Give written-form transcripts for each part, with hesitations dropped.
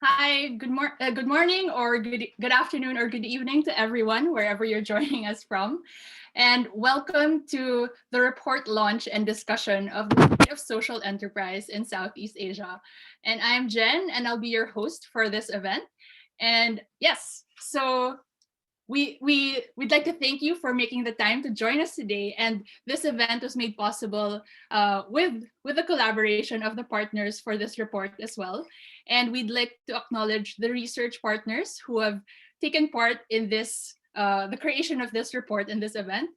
Hi, good morning, or good afternoon, or good evening to everyone, wherever you're joining us from. And welcome to the report launch and discussion of the state of social enterprise in Southeast Asia. And I'm Jen, and I'll be your host for this event. And yes, so we'd like to thank you for making the time to join us today. And this event was made possible with the collaboration of the partners for this report as well. And we'd like to acknowledge the research partners who have taken part in this the creation of this report and this event.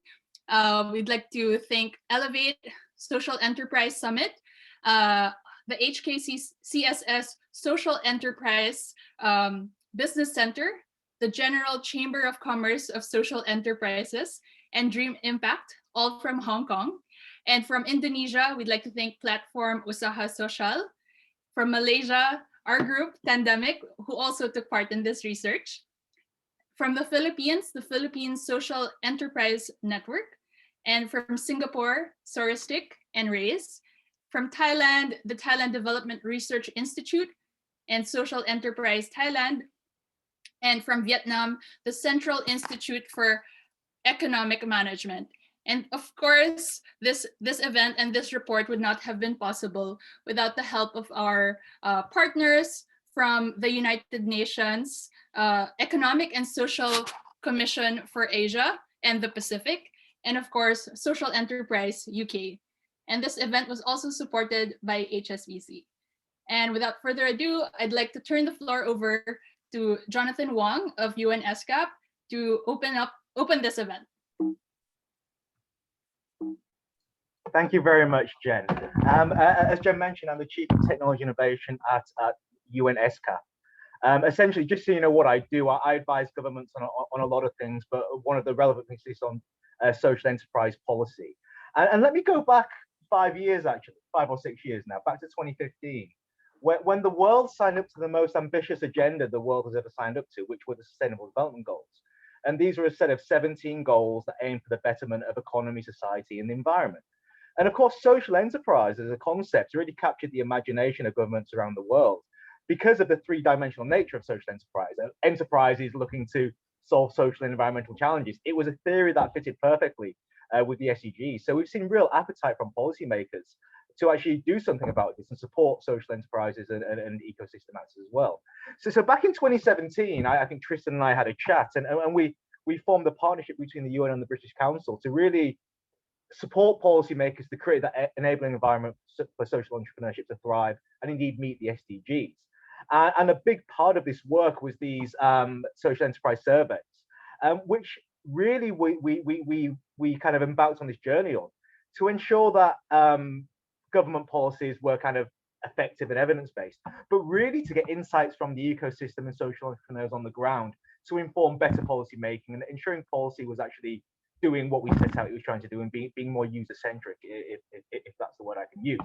We'd like to thank Elevate Social Enterprise Summit, uh, the HKCSS Social Enterprise Business Center, the General Chamber of Commerce of Social Enterprises, and Dream Impact, all from Hong Kong. And from Indonesia, we'd like to thank Platform Usaha Social. From Malaysia, our group, Pandemic, who also took part in this research. From the Philippine Social Enterprise Network. And from Singapore, Soristic and RAISE. From Thailand, the Thailand Development Research Institute and Social Enterprise Thailand. And from Vietnam, the Central Institute for Economic Management. And of course, this event and this report would not have been possible without the help of our partners from the United Nations Economic and Social Commission for Asia and the Pacific, and of course, Social Enterprise UK. And this event was also supported by HSBC. And without further ado, I'd like to turn the floor over to Jonathan Wong of UNESCAP to open this event. Thank you very much, Jen. As Jen mentioned, I'm the Chief of Technology Innovation at UNESCAP. Essentially, just so you know what I do, I advise governments on a lot of things, but one of the relevant things is on social enterprise policy. And let me go back 5 years, actually, 5 or 6 years now, back to 2015, when the world signed up to the most ambitious agenda the world has ever signed up to, which were the Sustainable Development Goals. And these were a set of 17 goals that aim for the betterment of economy, society, and the environment. And of course, social enterprise as a concept really captured the imagination of governments around the world because of the three-dimensional nature of social enterprise. Enterprises looking to solve social and environmental challenges. It was a theory that fitted perfectly with the SDGs. So we've seen real appetite from policymakers to actually do something about this and support social enterprises and ecosystem actors as well. So back in 2017, I think Tristan and I had a chat, and we formed a partnership between the UN and the British Council to really support policymakers to create that enabling environment for social entrepreneurship to thrive and indeed meet the SDGs. And a big part of this work was these social enterprise surveys, which really we kind of embarked on this journey on to ensure that government policies were kind of effective and evidence-based, but really to get insights from the ecosystem and social entrepreneurs on the ground to inform better policy making and ensuring policy was actually doing what we set out it was trying to do and being more user-centric, if that's the word I can use.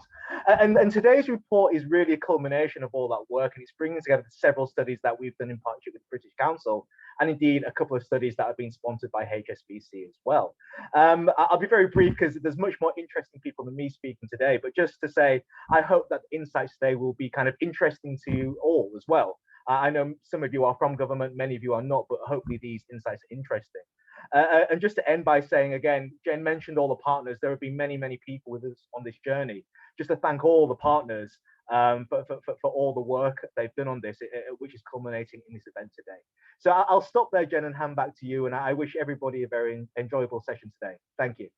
And today's report is really a culmination of all that work, and it's bringing together several studies that we've done in partnership with the British Council, and indeed a couple of studies that have been sponsored by HSBC as well. I'll be very brief because there's much more interesting people than me speaking today, but just to say, I hope that the insights today will be kind of interesting to you all as well. I know some of you are from government, many of you are not, but hopefully these insights are interesting. And just to end by saying again, Jen mentioned all the partners. There have been many, many people with us on this journey. Just to thank all the partners for all the work they've done on this, which is culminating in this event today. So I'll stop there, Jen, and hand back to you. And I wish everybody a very enjoyable session today. Thank you.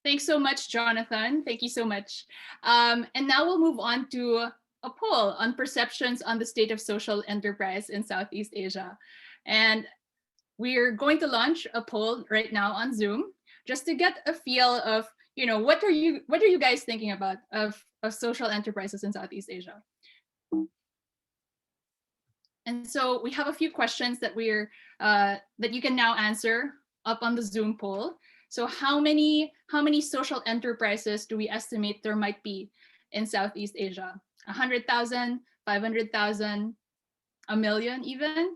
Thanks so much, Jonathan. Thank you so much. And now we'll move on to a poll on perceptions on the state of social enterprise in Southeast Asia. And we're going to launch a poll right now on Zoom just to get a feel of, what are you guys thinking about of social enterprises in Southeast Asia? And so we have a few questions that that you can now answer up on the Zoom poll. So how many social enterprises do we estimate there might be in Southeast Asia? 100,000, 500,000, a million even?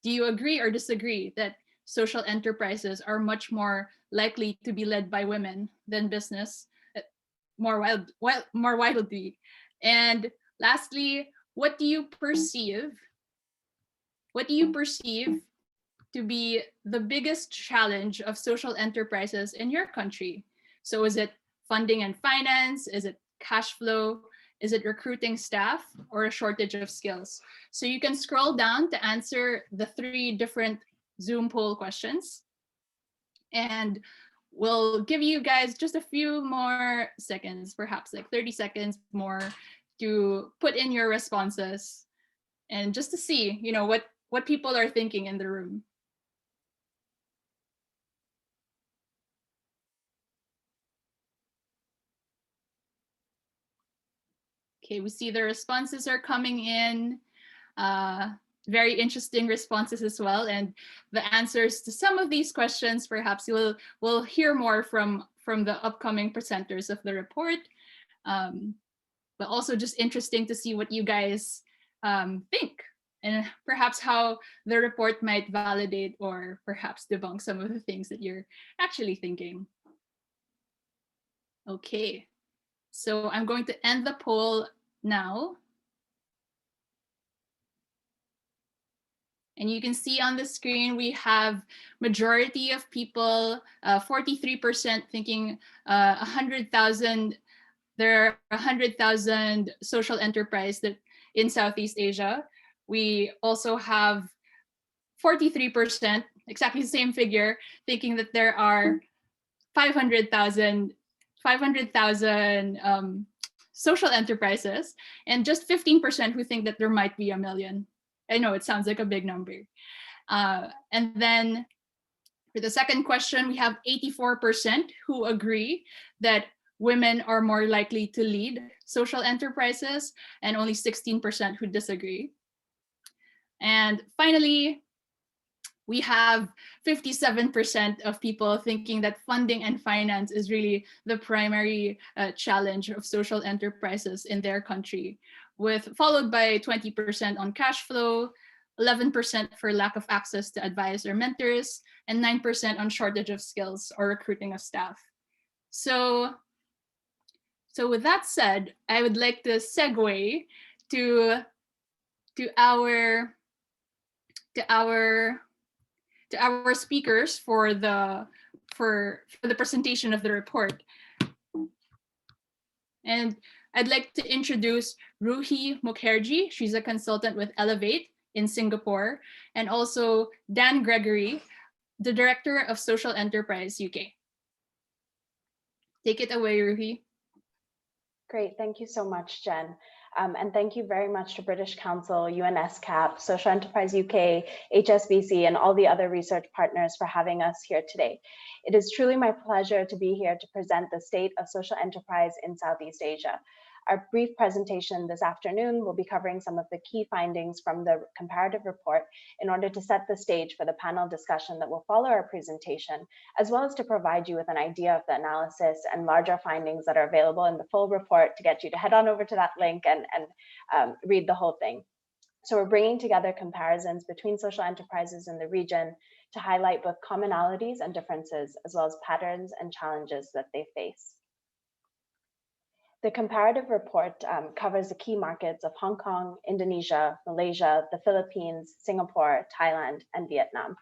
Do you agree or disagree that social enterprises are much more likely to be led by women than business, more widely. And lastly, what do you perceive to be the biggest challenge of social enterprises in your country? So is it funding and finance? Is it cash flow? Is it recruiting staff, or a shortage of skills? So you can scroll down to answer the 3 different Zoom poll questions. And we'll give you guys just a few more seconds, perhaps like 30 seconds more, to put in your responses and just to see, what people are thinking in the room. Okay, we see the responses are coming in. Very interesting responses as well, and the answers to some of these questions perhaps we'll hear more from the upcoming presenters of the report, but also just interesting to see what you guys think, and perhaps how the report might validate or perhaps debunk some of the things that you're actually thinking. Okay, so I'm going to end the poll now. And you can see on the screen, we have majority of people, 43% thinking 100,000, there are 100,000 social enterprise that in Southeast Asia. We also have 43%, exactly the same figure, thinking that there are 500,000 social enterprises, and just 15% who think that there might be 1 million. I know it sounds like a big number. And then for the second question, we have 84% who agree that women are more likely to lead social enterprises, and only 16% who disagree. And finally, we have 57% of people thinking that funding and finance is really the primary challenge of social enterprises in their country, followed by 20% on cash flow, 11% for lack of access to advice or mentors, and 9% on shortage of skills or recruiting of staff. So with that said, I would like to segue to our speakers for the presentation of the report. And I'd like to introduce Ruhi Mukherjee. She's a consultant with Elevate in Singapore, and also Dan Gregory, the Director of Social Enterprise UK. Take it away, Ruhi. Great, thank you so much, Jen. And thank you very much to British Council, UNESCAP, Social Enterprise UK, HSBC, and all the other research partners for having us here today. It is truly my pleasure to be here to present the state of social enterprise in Southeast Asia. Our brief presentation this afternoon will be covering some of the key findings from the comparative report in order to set the stage for the panel discussion that will follow our presentation, as well as to provide you with an idea of the analysis and larger findings that are available in the full report to get you to head on over to that link and read the whole thing. So we're bringing together comparisons between social enterprises in the region to highlight both commonalities and differences, as well as patterns and challenges that they face. The comparative report covers the key markets of Hong Kong, Indonesia, Malaysia, the Philippines, Singapore, Thailand, and Vietnam.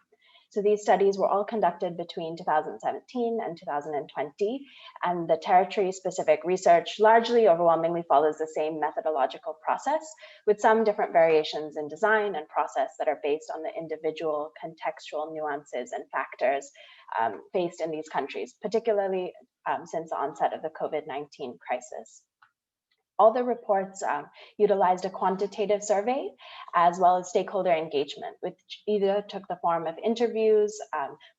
So these studies were all conducted between 2017 and 2020, and the territory-specific research largely overwhelmingly follows the same methodological process, with some different variations in design and process that are based on the individual contextual nuances and factors faced in these countries, particularly since the onset of the COVID-19 crisis. All the reports utilized a quantitative survey as well as stakeholder engagement, which either took the form of interviews,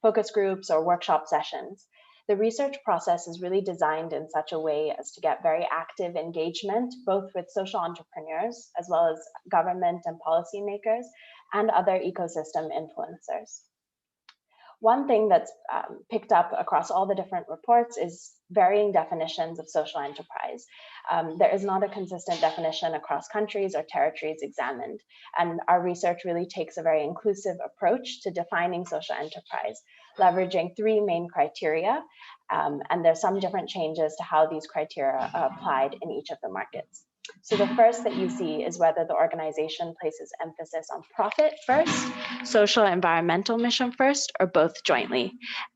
focus groups, or workshop sessions. The research process is really designed in such a way as to get very active engagement, both with social entrepreneurs, as well as government and policymakers, and other ecosystem influencers. One thing that's picked up across all the different reports is varying definitions of social enterprise. There is not a consistent definition across countries or territories examined, and our research really takes a very inclusive approach to defining social enterprise, leveraging 3 main criteria, and there's some different changes to how these criteria are applied in each of the markets. So the first that you see is whether the organization places emphasis on profit first, social environmental mission first, or both jointly.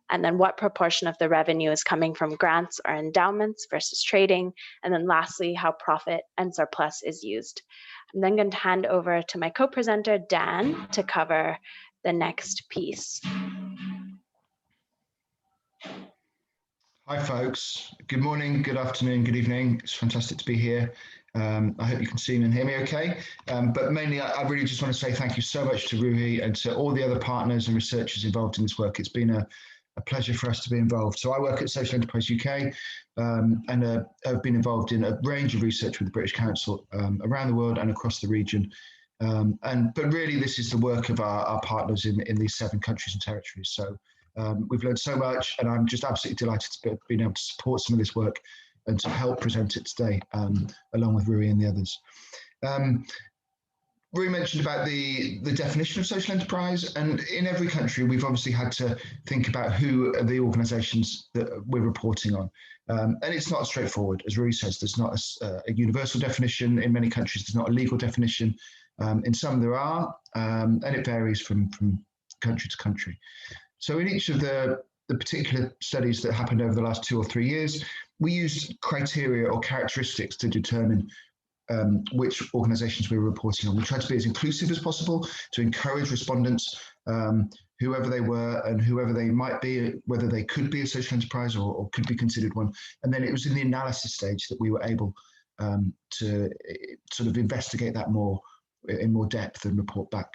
And then what proportion of the revenue is coming from grants or endowments versus trading. And then lastly, how profit and surplus is used. I'm then going to hand over to my co-presenter, Dan, to cover the next piece. Hi, folks. Good morning, good afternoon, good evening. It's fantastic to be here. I hope you can see me and hear me okay. But mainly, I really just want to say thank you so much to Rui and to all the other partners and researchers involved in this work. It's been a pleasure for us to be involved. So I work at Social Enterprise UK and have been involved in a range of research with the British Council around the world and across the region. But really, this is the work of our partners in these 7 countries and territories. So we've learned so much, and I'm just absolutely delighted to be being able to support some of this work and to help present it today, along with Rui and the others. Rui mentioned about the definition of social enterprise, and in every country, we've obviously had to think about who are the organisations that we're reporting on. And it's not straightforward, as Rui says. There's not a universal definition. In many countries, there's not a legal definition. In some, there are, and it varies from country to country. So in each of the particular studies that happened over the last 2 or 3 years, we used criteria or characteristics to determine which organisations we were reporting on. We tried to be as inclusive as possible to encourage respondents, whoever they were and whoever they might be, whether they could be a social enterprise or could be considered one. And then it was in the analysis stage that we were able to sort of investigate that in more depth and report back.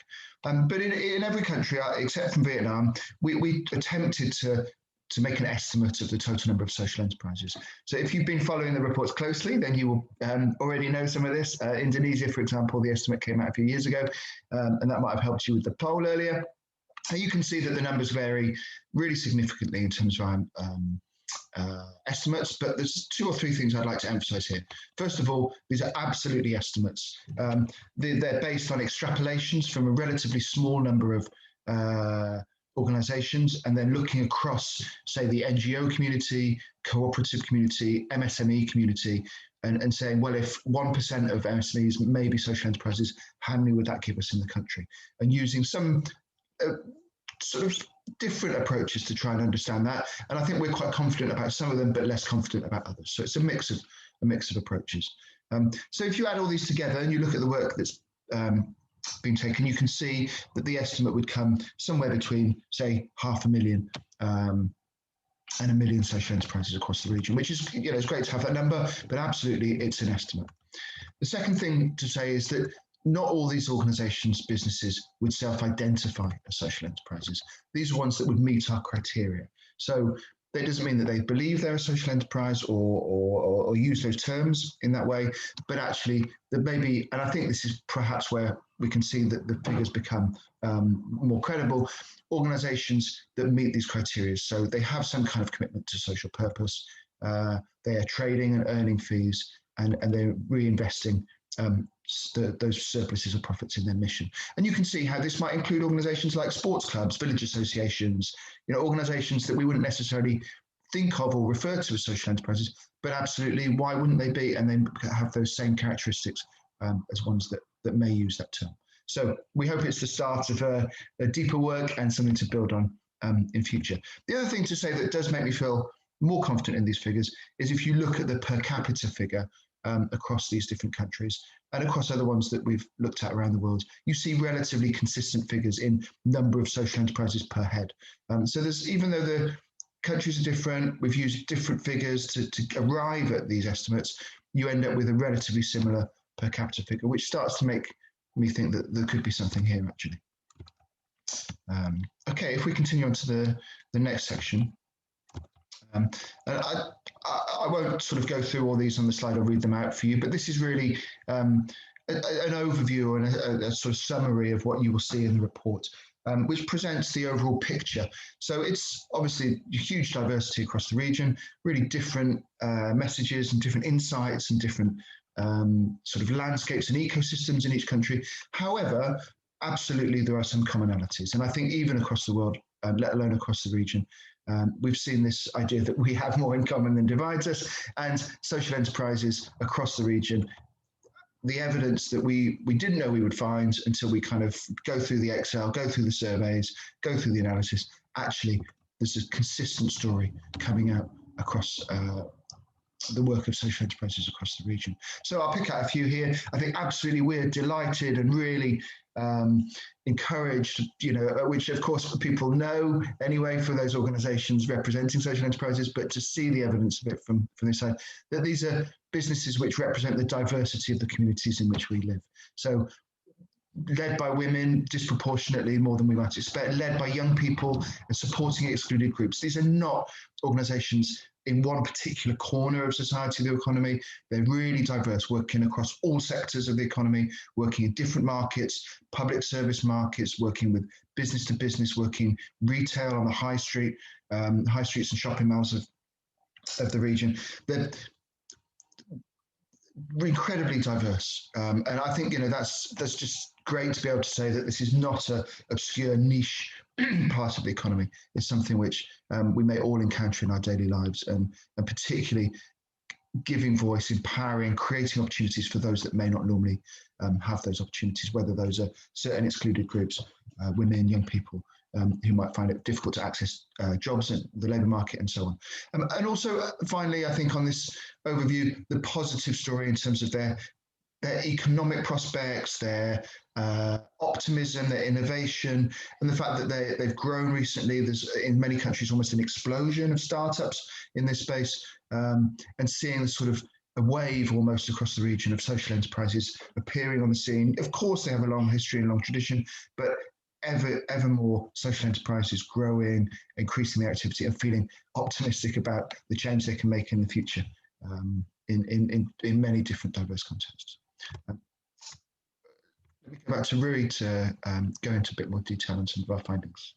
But in every country, except from Vietnam, we attempted to make an estimate of the total number of social enterprises. So if you've been following the reports closely, then you will already know some of this. Indonesia, for example, the estimate came out a few years ago, and that might have helped you with the poll earlier. And you can see that the numbers vary really significantly in terms of estimates, but there's 2 or 3 things I'd like to emphasize here. First of all, these are absolutely estimates. They're based on extrapolations from a relatively small number of organizations, and then looking across, say, the NGO community, cooperative community, MSME community, and saying, well, if 1% of MSMEs may be social enterprises, how many would that give us in the country? And using some sort of different approaches to try and understand that. And I think we're quite confident about some of them, but less confident about others. So it's a mix of approaches. So if you add all these together and you look at the work that's been taken, you can see that the estimate would come somewhere between, say, 500,000 and 1 million social enterprises across the region, which is, it's great to have that number, but absolutely it's an estimate. The second thing to say is that not all these organizations, businesses would self-identify as social enterprises. These are ones that would meet our criteria. So that doesn't mean that they believe they're a social enterprise or use those terms in that way, but actually there may be, and I think this is perhaps where we can see that the figures become more credible, organizations that meet these criteria. So they have some kind of commitment to social purpose, they are trading and earning fees, and they're reinvesting those surpluses or profits in their mission. And you can see how this might include organizations like sports clubs, village associations, organizations that we wouldn't necessarily think of or refer to as social enterprises, but absolutely, why wouldn't they be? And then have those same characteristics as ones that may use that term. So we hope it's the start of a deeper work and something to build on in future. The other thing to say that does make me feel more confident in these figures is if you look at the per capita figure across these different countries and across other ones that we've looked at around the world, you see relatively consistent figures in number of social enterprises per head. So there's, even though the countries are different, we've used different figures to arrive at these estimates, you end up with a relatively similar per capita figure, which starts to make me think that there could be something here actually. Okay, if we continue on to the next section. I won't sort of go through all these on the slide, I'll read them out for you, but this is really an overview and a sort of summary of what you will see in the report. which presents the overall picture. So it's obviously a huge diversity across the region, really different messages and different insights and different sort of landscapes and ecosystems in each country. However, absolutely there are some commonalities. And I think even across the world, let alone across the region, we've seen this idea that we have more in common than divides us, and social enterprises across the region, the evidence that we didn't know we would find until we kind of go through the Excel, go through the surveys, go through the analysis. Actually, there's a consistent story coming out across the work of social enterprises across the region. So I'll pick out a few here. I think absolutely we're delighted and really encouraged, which of course people know anyway for those organizations representing social enterprises, but to see the evidence of it from this side, that these are businesses which represent the diversity of the communities in which we live. So led by women disproportionately more than we might expect, led by young people and supporting excluded groups. These are not organizations in one particular corner of society, the economy. They're really diverse, working across all sectors of the economy, working in different markets, public service markets, working with business to business, working retail on the high streets and shopping malls of the region. They're incredibly diverse. And I think, that's just great to be able to say that this is not an obscure niche part of the economy. It's something which we may all encounter in our daily lives, and particularly giving voice, empowering, creating opportunities for those that may not normally have those opportunities, whether those are certain excluded groups, women, young people, who might find it difficult to access jobs in the labour market and so on. And also, finally, I think on this overview, the positive story in terms of their economic prospects, their optimism, their innovation, and the fact that they've grown recently. There's in many countries almost an explosion of startups in this space, and seeing the sort of a wave almost across the region of social enterprises appearing on the scene. Of course, they have a long history and long tradition, but ever more social enterprises growing, increasing their activity, and feeling optimistic about the change they can make in the future in many different diverse contexts. Let me go back to Rui to go into a bit more detail on some of our findings.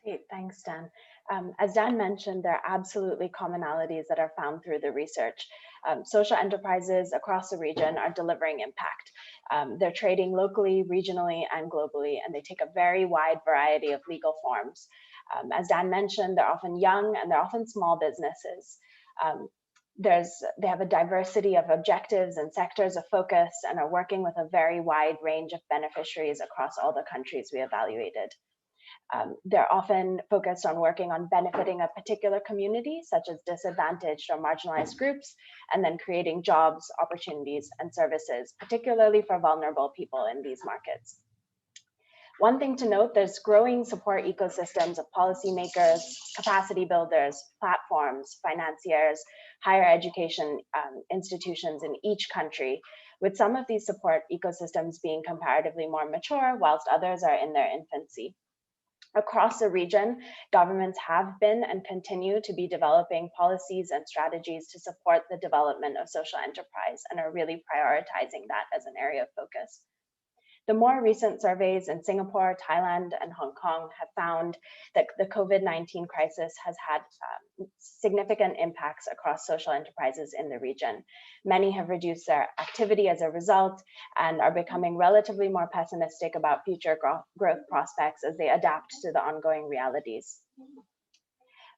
Great, thanks, Dan. As Dan mentioned, there are absolutely commonalities that are found through the research. Social enterprises across the region are delivering impact. They're trading locally, regionally, and globally, and they take a very wide variety of legal forms. As Dan mentioned, they're often young and they're often small businesses. They have a diversity of objectives and sectors of focus, and are working with a very wide range of beneficiaries across all the countries we evaluated. They're often focused on working on benefiting a particular community, such as disadvantaged or marginalized groups, and then creating jobs, opportunities, and services, particularly for vulnerable people in these markets. One thing to note, there's growing support ecosystems of policymakers, capacity builders, platforms, financiers, higher education institutions in each country, with some of these support ecosystems being comparatively more mature, whilst others are in their infancy. Across the region, governments have been and continue to be developing policies and strategies to support the development of social enterprise, and are really prioritizing that as an area of focus. The more recent surveys in Singapore, Thailand, and Hong Kong have found that the COVID-19 crisis has had significant impacts across social enterprises in the region. Many have reduced their activity as a result and are becoming relatively more pessimistic about future growth prospects as they adapt to the ongoing realities.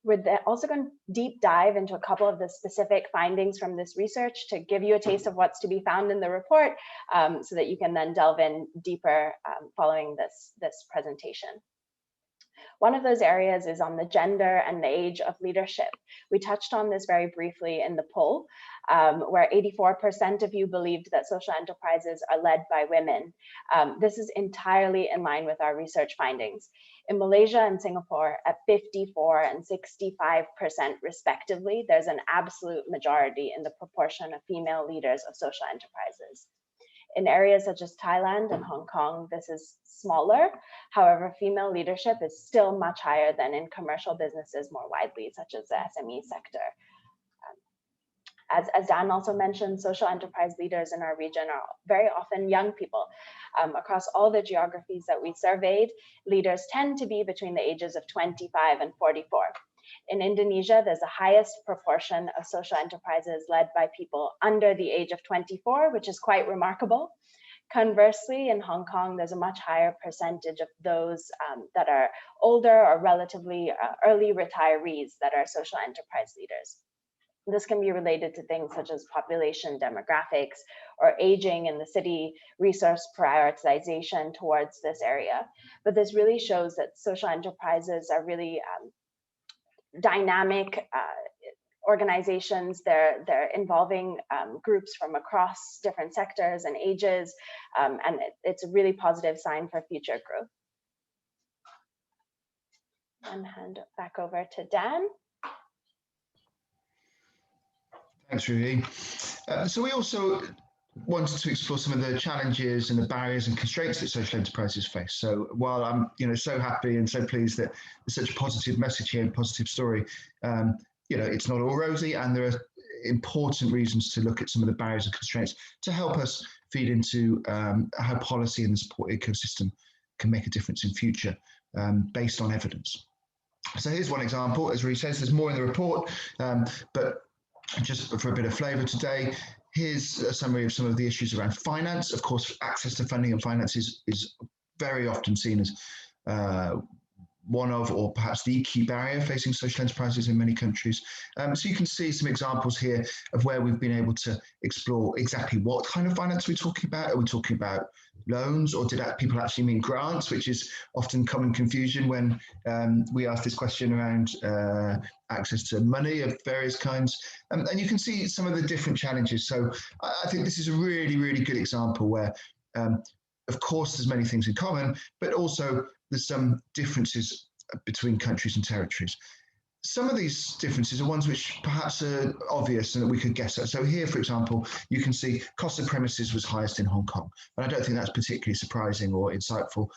We're also going to deep dive into a couple of the specific findings from this research to give you a taste of what's to be found in the report, so that you can then delve in deeper following this presentation. One of those areas is on the gender and the age of leadership. We touched on this very briefly in the poll, where 84% of you believed that social enterprises are led by women. This is entirely in line with our research findings. In Malaysia and Singapore, at 54 and 65% respectively, there's an absolute majority in the proportion of female leaders of social enterprises. In areas such as Thailand and Hong Kong, this is smaller. However, female leadership is still much higher than in commercial businesses more widely, such as the SME sector. As Dan also mentioned, social enterprise leaders in our region are very often young people. Across all the geographies that we surveyed, leaders tend to be between the ages of 25 and 44. In Indonesia, there's the highest proportion of social enterprises led by people under the age of 24, which is quite remarkable. Conversely, in Hong Kong, there's a much higher percentage of those that are older or relatively early retirees that are social enterprise leaders. This can be related to things such as population demographics or aging in the city, resource prioritization towards this area. But this really shows that social enterprises are really dynamic organizations. They're involving groups from across different sectors and ages, and it's a really positive sign for future growth. And hand it back over to Dan. Thanks, Ruhi. So we also wanted to explore some of the challenges and the barriers and constraints that social enterprises face. So while I'm, so happy and so pleased that there's such a positive message here and positive story, it's not all rosy, and there are important reasons to look at some of the barriers and constraints to help us feed into how policy and the support ecosystem can make a difference in future based on evidence. So here's one example. As Ruhi says, there's more in the report, but just for a bit of flavour today, here's a summary of some of the issues around finance. Of course, access to funding and finance is very often seen as one of, or perhaps the key barrier facing social enterprises in many countries. So you can see some examples here of where we've been able to explore exactly what kind of finance we're talking about. Are we talking about loans, or did people actually mean grants, which is often common confusion when we ask this question around access to money of various kinds. And you can see some of the different challenges. So I think this is a really, really good example where, of course, there's many things in common, but also there's some differences between countries and territories. Some of these differences are ones which perhaps are obvious and that we could guess at. So here, for example, you can see cost of premises was highest in Hong Kong. And I don't think that's particularly surprising or insightful,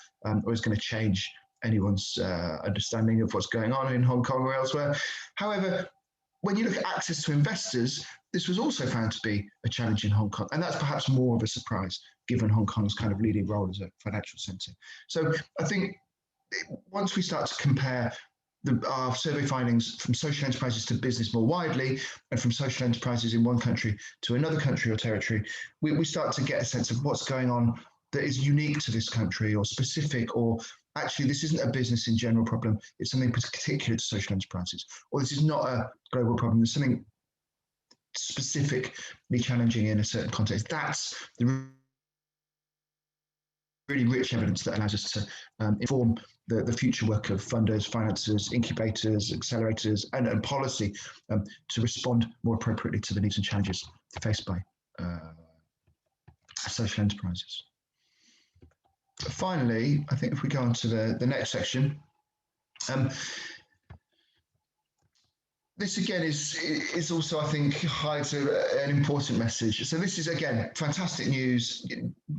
or is going to change anyone's understanding of what's going on in Hong Kong or elsewhere. However, when you look at access to investors, this was also found to be a challenge in Hong Kong. And that's perhaps more of a surprise, given Hong Kong's kind of leading role as a financial centre. So I think once we start to compare our survey findings from social enterprises to business more widely, and from social enterprises in one country to another country or territory, we start to get a sense of what's going on that is unique to this country or specific, or actually this isn't a business in general problem, it's something particular to social enterprises, or this is not a global problem, there's something specifically challenging in a certain context. That's the really rich evidence that allows us to inform the future work of funders, financiers, incubators, accelerators, and policy to respond more appropriately to the needs and challenges faced by social enterprises. Finally, I think if we go on to the next section, this again is also, I think, hides an important message. So this is, again, fantastic news.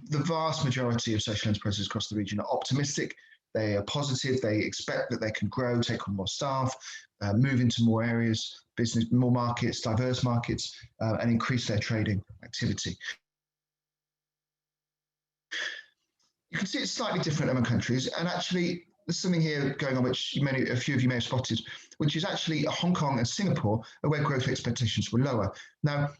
The vast majority of social enterprises across the region are optimistic. They are positive. They expect that they can grow, take on more staff, move into more areas, more markets, diverse markets, and increase their trading activity. You can see it's slightly different among countries, and actually there's something here going on which a few of you may have spotted, which is actually Hong Kong and Singapore are where growth expectations were lower. Now,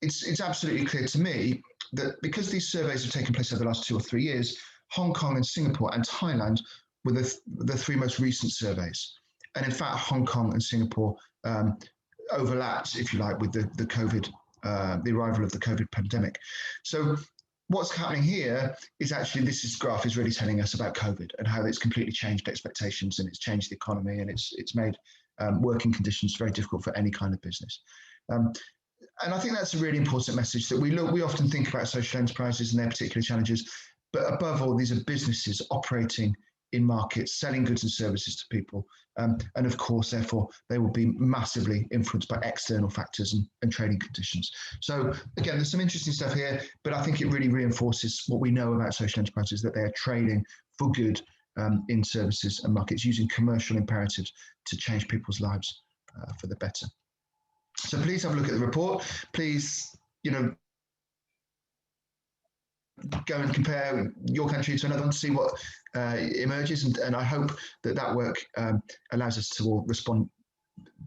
it's absolutely clear to me that because these surveys have taken place over the last 2 or 3 years, Hong Kong and Singapore and Thailand were the 3 most recent surveys. And in fact, Hong Kong and Singapore overlapped, if you like, with the COVID, the arrival of the COVID pandemic. So what's happening here is actually this graph is really telling us about COVID and how it's completely changed expectations, and it's changed the economy, and it's made working conditions very difficult for any kind of business. And I think that's a really important message, that we often think about social enterprises and their particular challenges, but above all, these are businesses operating in markets, selling goods and services to people. And of course, therefore, they will be massively influenced by external factors and trading conditions. So again, there's some interesting stuff here, but I think it really reinforces what we know about social enterprises, that they are trading for good in services and markets, using commercial imperatives to change people's lives for the better. So please have a look at the report. Please, go and compare your country to another one to see what emerges. And I hope that work allows us to all respond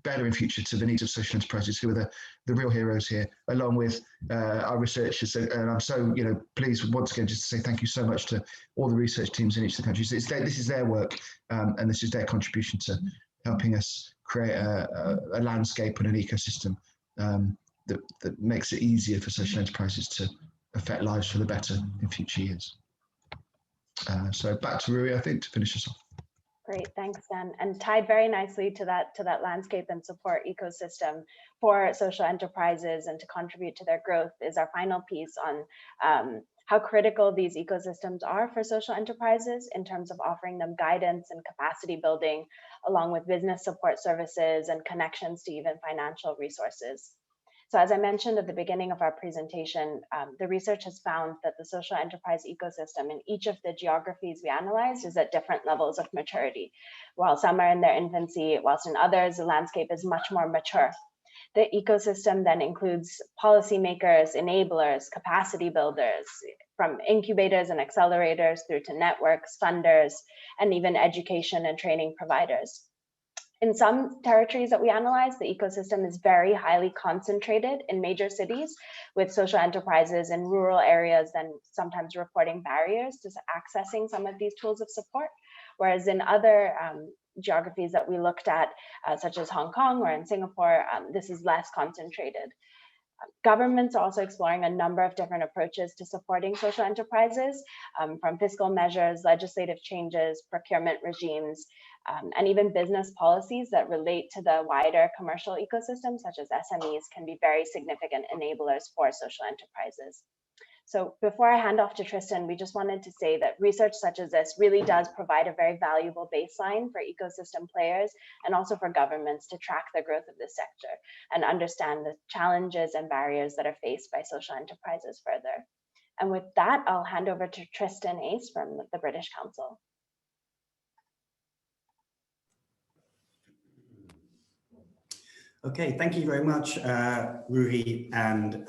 better in future to the needs of social enterprises, who are the real heroes here, along with our researchers. And I'm so pleased once again just to say thank you so much to all the research teams in each of the countries. This is their work, and this is their contribution to helping us create a landscape and an ecosystem that makes it easier for social enterprises to affect lives for the better in future years. So back to Rui, I think, to finish us off. Great, thanks, Dan. And tied very nicely to that landscape and support ecosystem for social enterprises and to contribute to their growth is our final piece on how critical these ecosystems are for social enterprises in terms of offering them guidance and capacity building, along with business support services and connections to even financial resources. So as I mentioned at the beginning of our presentation, the research has found that the social enterprise ecosystem in each of the geographies we analyzed is at different levels of maturity. While some are in their infancy, whilst in others, the landscape is much more mature. The ecosystem then includes policymakers, enablers, capacity builders, from incubators and accelerators through to networks, funders, and even education and training providers. In some territories that we analyzed, the ecosystem is very highly concentrated in major cities, with social enterprises in rural areas then sometimes reporting barriers to accessing some of these tools of support. Whereas in other geographies that we looked at, such as Hong Kong or in Singapore, this is less concentrated. Governments are also exploring a number of different approaches to supporting social enterprises, from fiscal measures, legislative changes, procurement regimes, and even business policies that relate to the wider commercial ecosystem, such as SMEs, can be very significant enablers for social enterprises. So before I hand off to Tristan, we just wanted to say that research such as this really does provide a very valuable baseline for ecosystem players and also for governments to track the growth of this sector and understand the challenges and barriers that are faced by social enterprises further. And with that, I'll hand over to Tristan Ace from the British Council. Okay, thank you very much, Ruhi and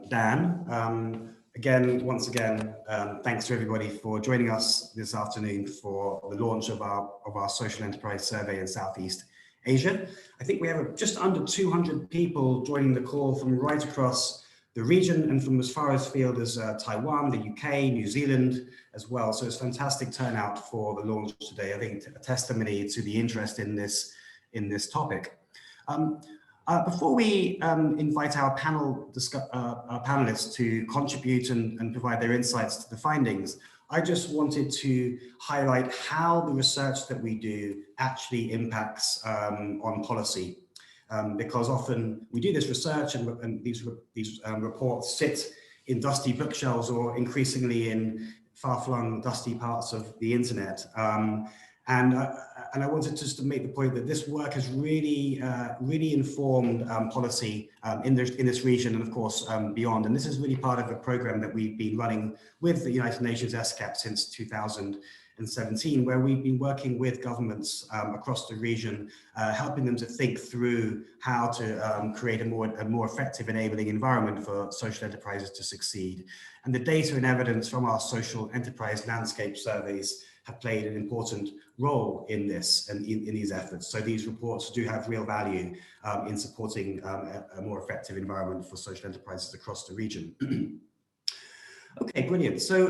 Dan. Again, once again, thanks to everybody for joining us this afternoon for the launch of our social enterprise survey in Southeast Asia. I think we have just under 200 people joining the call from right across the region and from as far afield as Taiwan, the UK, New Zealand as well. So it's fantastic turnout for the launch today. I think a testimony to the interest in this topic. Before we invite our panelists to contribute and provide their insights to the findings, I just wanted to highlight how the research that we do actually impacts on policy. Because often we do this research and these reports sit in dusty bookshelves or increasingly in far-flung dusty parts of the internet. And I wanted just to make the point that this work has really informed policy in this region and of course beyond. And this is really part of a program that we've been running with the United Nations UNESCAP since 2017, where we've been working with governments across the region, helping them to think through how to create a more effective enabling environment for social enterprises to succeed. And the data and evidence from our social enterprise landscape surveys have played an important role in this and in these efforts. So these reports do have real value in supporting a more effective environment for social enterprises across the region. Okay, brilliant. So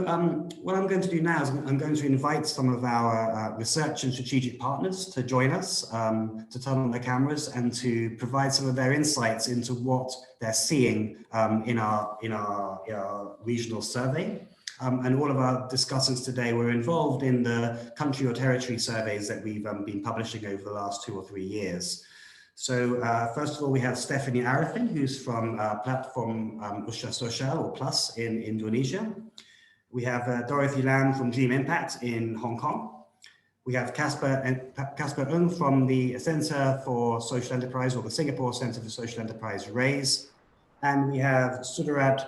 what I'm going to do now is I'm going to invite some of our research and strategic partners to join us, to turn on their cameras and to provide some of their insights into what they're seeing in our regional survey. And all of our discussants today were involved in the country or territory surveys that we've been publishing over the last 2 or 3 years. So first of all, we have Stephanie Arifin, who's from platform Usaha Social or Plus in Indonesia. We have Dorothy Lam from Dream Impact in Hong Kong. We have Casper Ng from the Centre for Social Enterprise, or the Singapore Centre for Social Enterprise, RAISE. And we have Sudarat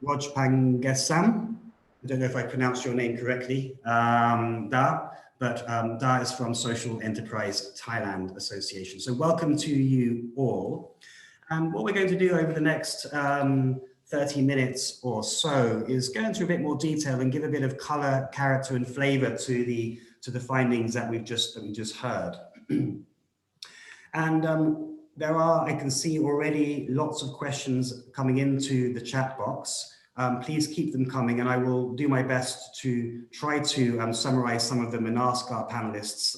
Rojpangesam. I don't know if I pronounced your name correctly, Da, but Da is from Social Enterprise Thailand Association. So welcome to you all. And what we're going to do over the next 30 minutes or so is go into a bit more detail and give a bit of color, character, and flavor to the findings that we've just heard. And there are, I can see already, lots of questions coming into the chat box. Please keep them coming, and I will do my best to try to summarize some of them and ask our panelists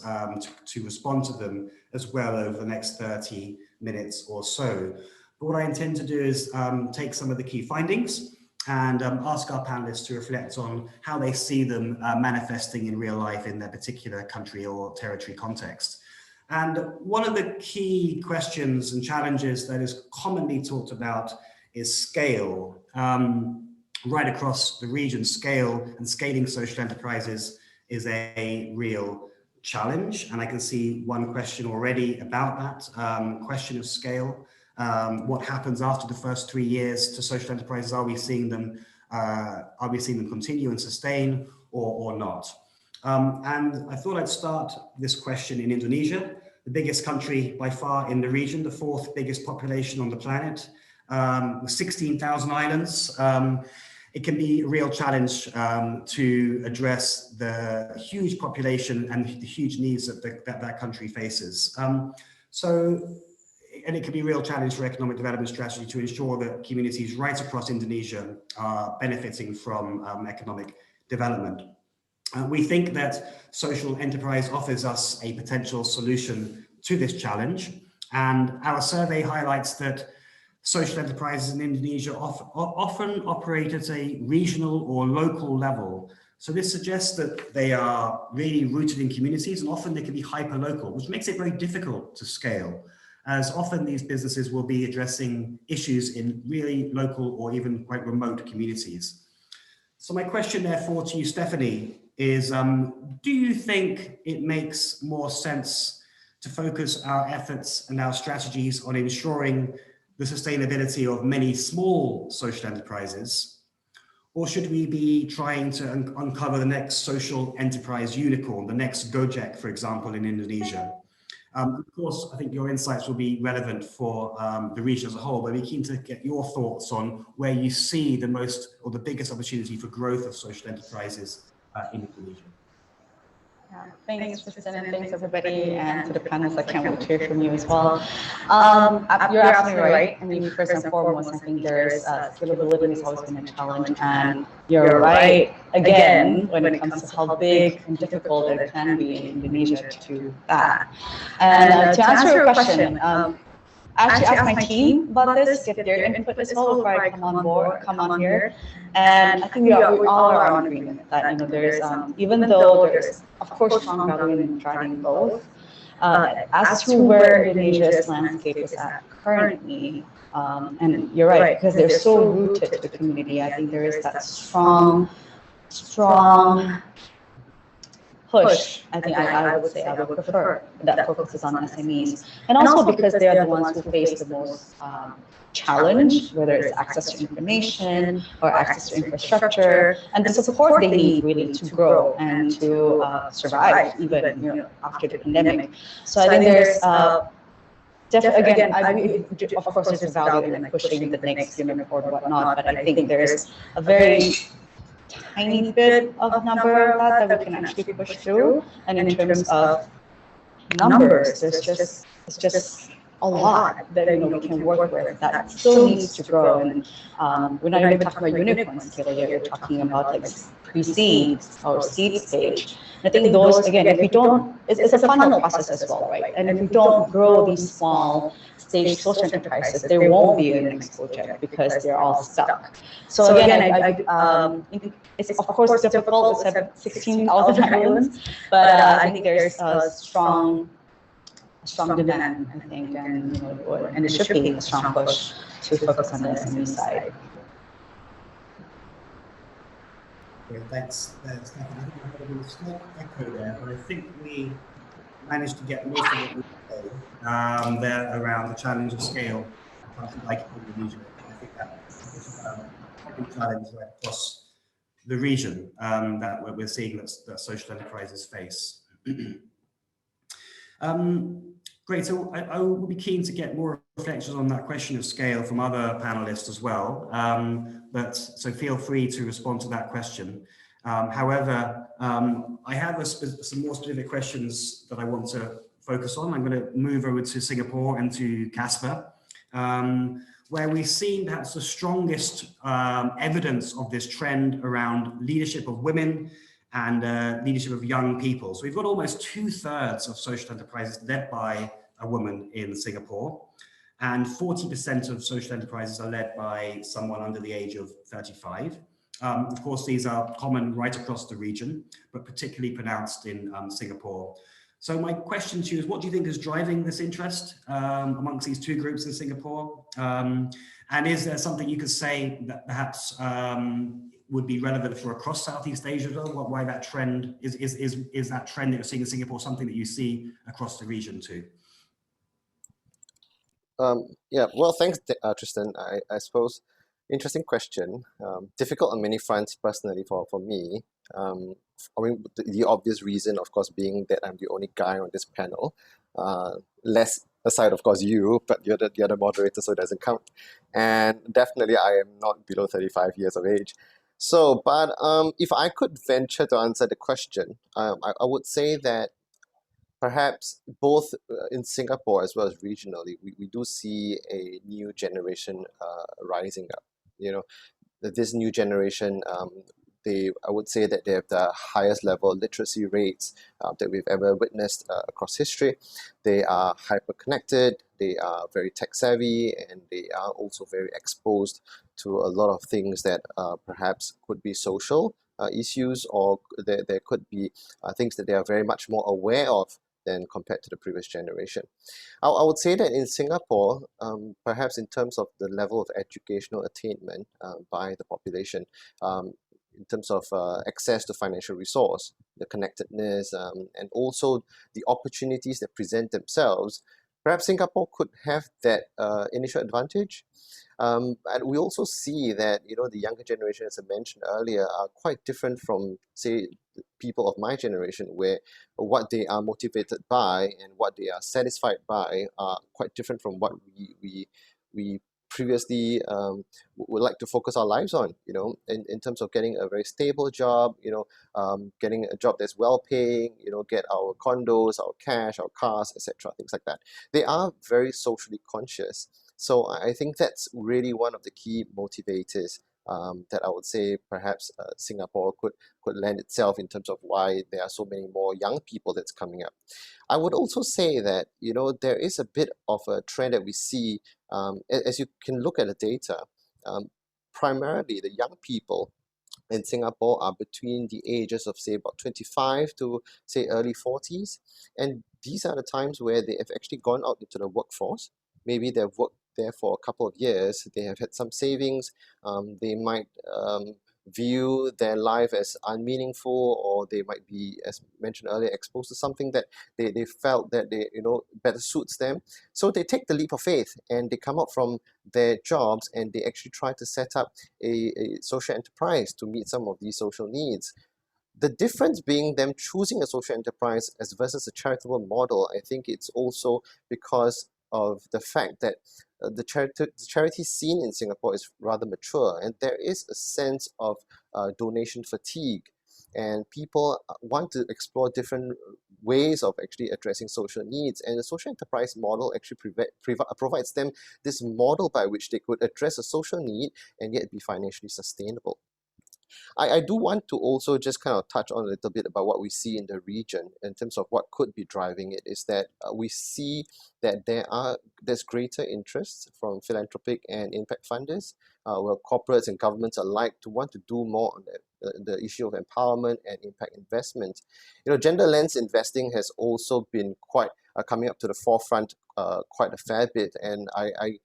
to respond to them as well over the next 30 minutes or so. But what I intend to do is take some of the key findings and ask our panelists to reflect on how they see them manifesting in real life in their particular country or territory context. And one of the key questions and challenges that is commonly talked about is scale. Right across the region, scale and scaling social enterprises is a real challenge. And I can see one question already about that, question of scale. What happens after the first 3 years to social enterprises? Are we seeing them continue and sustain or not? And I thought I'd start this question in Indonesia, the biggest country by far in the region, the 4th biggest population on the planet, with 16,000 islands. It can be a real challenge to address the huge population and the huge needs that country faces. And it can be a real challenge for economic development strategy to ensure that communities right across Indonesia are benefiting from economic development. We think that social enterprise offers us a potential solution to this challenge. And our survey highlights that social enterprises in Indonesia often operate at a regional or local level. So this suggests that they are really rooted in communities, and often they can be hyper-local, which makes it very difficult to scale, as often these businesses will be addressing issues in really local or even quite remote communities. So my question therefore to you, Stephanie, is do you think it makes more sense to focus our efforts and our strategies on ensuring the sustainability of many small social enterprises, or should we be trying to uncover the next social enterprise unicorn, the next Gojek, for example, in Indonesia? Of course, I think your insights will be relevant for the region as a whole, but we're keen to get your thoughts on where you see the most or the biggest opportunity for growth of social enterprises in Indonesia. Yeah, thanks, Tristan, and thanks everybody, and to the panelists. I can't wait to hear from you as well. You're absolutely right. I mean, first and foremost, I think there's scalability has always been a challenge, and you're right again when it comes to how big and difficult it can be in Indonesia to do that. And to answer your question, I actually asked my team about this, get their input as well before I come on here. And I think we all are on agreement that there's even though there's of course strong value in driving both, as to where Indonesia's landscape is at currently, and you're right, because they're so rooted to the community. I think there is that strong push. I think I would say I would prefer that focuses on SMEs, and also because they are the ones who face the most challenge, whether it's access to information or access to infrastructure and the support they need really to grow and to survive even after the pandemic. So I think there's again, of course there's a value in pushing the next unicorn or whatnot, but I think there's a very tiny bit of number of that we can actually push through. And in terms of numbers, it's just a lot that we can work with that still needs to grow. And we're not even talking about unicorn scale yet. We're talking about like pre-seed or seed stage. And I think those, again, if we don't, it's a funnel process as well, right? And if we don't grow these small stage social enterprises, there won't be an next project because they're all stuck. So again, it's of course difficult to have 16,000 islands, but I think there's a strong demand, I think, and it should be a strong push to focus on the SME side. Okay, thanks, Stephanie. I think I had a small echo there, but I think we managed to get most of what we said there around the challenge of scale and something like Indonesia. I think that is a big challenge right across the region that we're seeing that social enterprises face. Great. So I will be keen to get more reflections on that question of scale from other panelists as well. So feel free to respond to that question. However, I have some more specific questions that I want to focus on. I'm going to move over to Singapore and to Casper, where we've seen perhaps the strongest evidence of this trend around leadership of women and leadership of young people. So we've got almost 2/3 of social enterprises led by a woman in Singapore, and 40% of social enterprises are led by someone under the age of 35. Of course, these are common right across the region, but particularly pronounced in Singapore. So my question to you is, what do you think is driving this interest amongst these two groups in Singapore? And is there something you could say that perhaps would be relevant for across Southeast Asia as well? Why that trend is that trend that you're seeing in Singapore something that you see across the region too? Yeah, well, thanks, Tristan. I suppose interesting question. Difficult on many fronts personally for me. I mean, the obvious reason, of course, being that I'm the only guy on this panel. Less aside, of course, you, but you're the other moderator, so it doesn't count. And definitely, I am not below 35 years of age. So, but if I could venture to answer the question, I would say that perhaps both in Singapore as well as regionally, we do see a new generation rising up. You know, this new generation, I would say that they have the highest level of literacy rates that we've ever witnessed across history. They are hyper-connected, they are very tech-savvy, and they are also very exposed to a lot of things that perhaps could be social issues, or there could be things that they are very much more aware of than compared to the previous generation. I would say that in Singapore, perhaps in terms of the level of educational attainment by the population, in terms of access to financial resource, the connectedness, and also the opportunities that present themselves, perhaps Singapore could have that initial advantage. And we also see that, you know, the younger generation, as I mentioned earlier, are quite different from, say, people of my generation, where what they are motivated by and what they are satisfied by are quite different from what we previously would like to focus our lives on, you know, in terms of getting a very stable job, you know, getting a job that's well paying, you know, get our condos, our cash, our cars, etc., things like that. They are very socially conscious. So I think that's really one of the key motivators that I would say perhaps Singapore could lend itself in terms of why there are so many more young people that's coming up. I would also say that, you know, there is a bit of a trend that we see as you can look at the data. Primarily, the young people in Singapore are between the ages of, say, about 25 to, say, early 40s. And these are the times where they have actually gone out into the workforce. Maybe they've worked there for a couple of years, they have had some savings, they might view their life as unmeaningful, or they might be, as mentioned earlier, exposed to something that they felt that they, you know, better suits them. So they take the leap of faith and they come out from their jobs and they actually try to set up a social enterprise to meet some of these social needs. The difference being them choosing a social enterprise as versus a charitable model, I think it's also because of the fact that the charity scene in Singapore is rather mature, and there is a sense of donation fatigue, and people want to explore different ways of actually addressing social needs, and the social enterprise model actually provides them this model by which they could address a social need and yet be financially sustainable. I do want to also just kind of touch on a little bit about what we see in the region in terms of what could be driving it, is that we see that there's greater interest from philanthropic and impact funders, where corporates and governments alike to want to do more on the issue of empowerment and impact investment. You know, gender lens investing has also been quite coming up to the forefront quite a fair bit, and I